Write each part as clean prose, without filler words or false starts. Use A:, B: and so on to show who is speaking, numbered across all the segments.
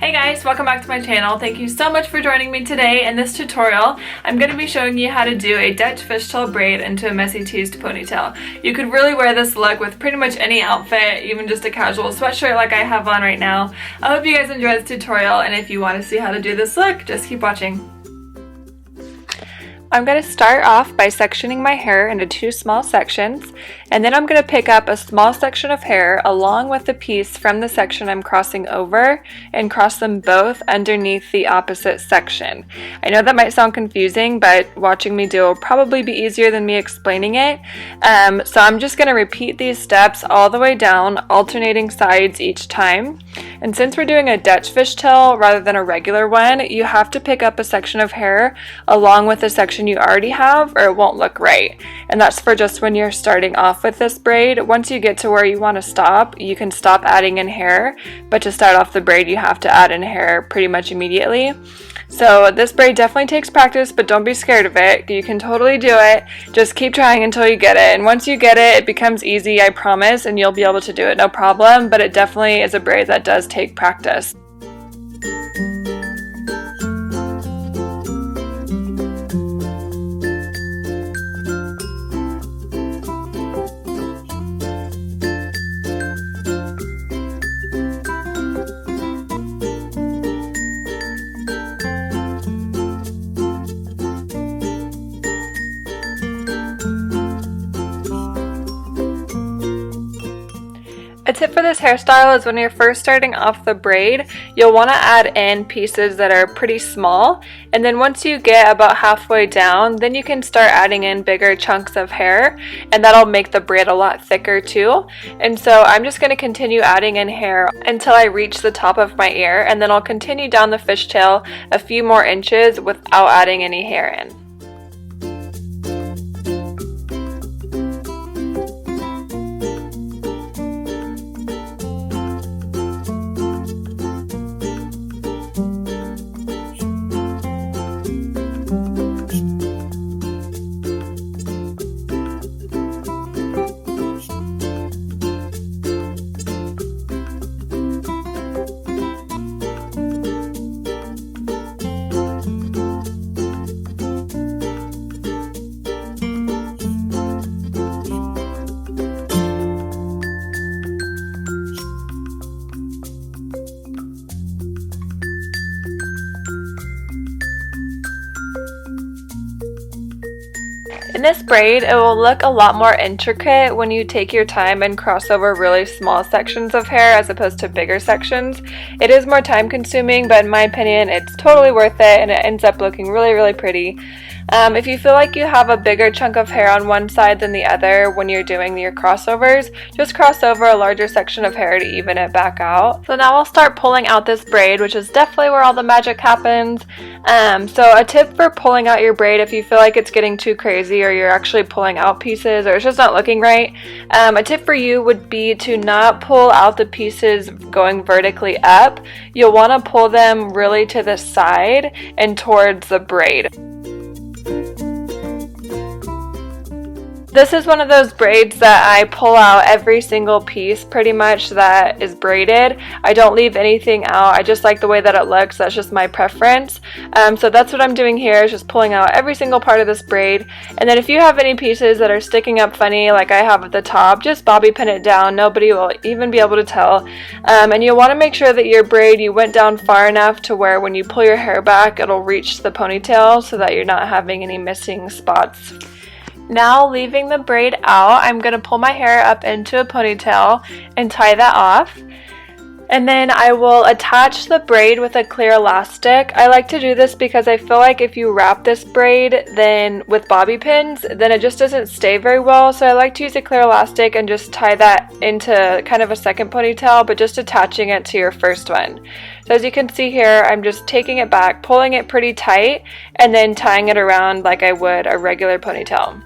A: Hey guys, welcome back to my channel. Thank you so much for joining me today. In this tutorial, I'm going to be showing you how to do a Dutch fishtail braid into a messy teased ponytail. You could really wear this look with pretty much any outfit, even just a casual sweatshirt like I have on right now. I hope you guys enjoy this tutorial, and if you want to see how to do this look, just keep watching. I'm going to start off by sectioning my hair into two small sections, and then I'm going to pick up a small section of hair along with the piece from the section I'm crossing over and cross them both underneath the opposite section. I know that might sound confusing, but watching me do will probably be easier than me explaining it. So I'm just going to repeat these steps all the way down, alternating sides each time. And since we're doing a Dutch fishtail rather than a regular one, you have to pick up a section of hair along with the section you already have, or it won't look right. And that's for just when you're starting off with this braid. Once you get to where you want to stop, you can stop adding in hair, but to start off the braid you have to add in hair pretty much immediately. So this braid definitely takes practice, but don't be scared of it. You can totally do it. Just keep trying until you get it. And once you get it, it becomes easy, I promise, and you'll be able to do it no problem. But it definitely is a braid that does take practice. A tip for this hairstyle is when you're first starting off the braid, you'll want to add in pieces that are pretty small, and then once you get about halfway down, then you can start adding in bigger chunks of hair, and that'll make the braid a lot thicker too. And so I'm just going to continue adding in hair until I reach the top of my ear, and then I'll continue down the fishtail a few more inches without adding any hair in. In this braid, it will look a lot more intricate when you take your time and cross over really small sections of hair as opposed to bigger sections. It is more time consuming, but in my opinion, it's totally worth it and it ends up looking really, really pretty. If you feel like you have a bigger chunk of hair on one side than the other when you're doing your crossovers, just cross over a larger section of hair to even it back out. So now I'll start pulling out this braid, which is definitely where all the magic happens. So a tip for pulling out your braid if you feel like it's getting too crazy or you're actually pulling out pieces or it's just not looking right, a tip for you would be to not pull out the pieces going vertically up. You'll want to pull them really to the side and towards the braid. This is one of those braids that I pull out every single piece pretty much that is braided. I don't leave anything out. I just like the way that it looks. That's just my preference. So that's what I'm doing here, is just pulling out every single part of this braid. And then if you have any pieces that are sticking up funny like I have at the top, just bobby pin it down. Nobody will even be able to tell. And you'll want to make sure that your braid, you went down far enough to where when you pull your hair back, it'll reach the ponytail so that you're not having any missing spots. Now, leaving the braid out, I'm going to pull my hair up into a ponytail and tie that off. And then I will attach the braid with a clear elastic. I like to do this because I feel like if you wrap this braid then with bobby pins, then it just doesn't stay very well. So I like to use a clear elastic and just tie that into kind of a second ponytail, but just attaching it to your first one. So as you can see here, I'm just taking it back, pulling it pretty tight, and then tying it around like I would a regular ponytail.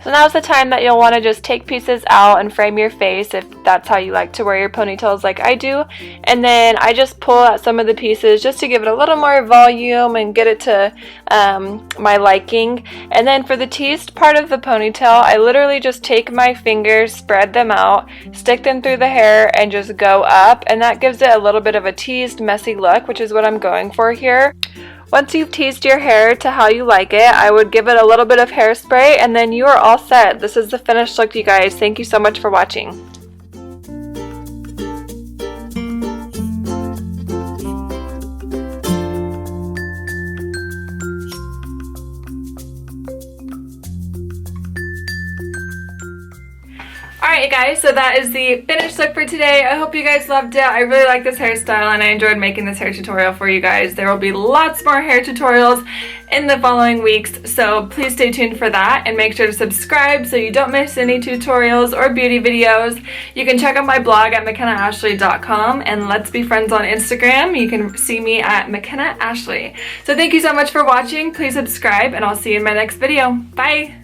A: So now's the time that you'll want to just take pieces out and frame your face if that's how you like to wear your ponytails like I do. And then I just pull out some of the pieces just to give it a little more volume and get it to my liking. And then for the teased part of the ponytail, I literally just take my fingers, spread them out, stick them through the hair, and just go up. And that gives it a little bit of a teased, messy look, which is what I'm going for here. Once you've teased your hair to how you like it, I would give it a little bit of hairspray, and then you are all set. This is the finished look, you guys. Thank you so much for watching. Alright guys, so that is the finished look for today. I hope you guys loved it. I really like this hairstyle and I enjoyed making this hair tutorial for you guys. There will be lots more hair tutorials in the following weeks, so please stay tuned for that and make sure to subscribe so you don't miss any tutorials or beauty videos. You can check out my blog at MakennaAshley.com and let's be friends on Instagram. You can see me at Makenna Ashley. So thank you so much for watching. Please subscribe and I'll see you in my next video. Bye!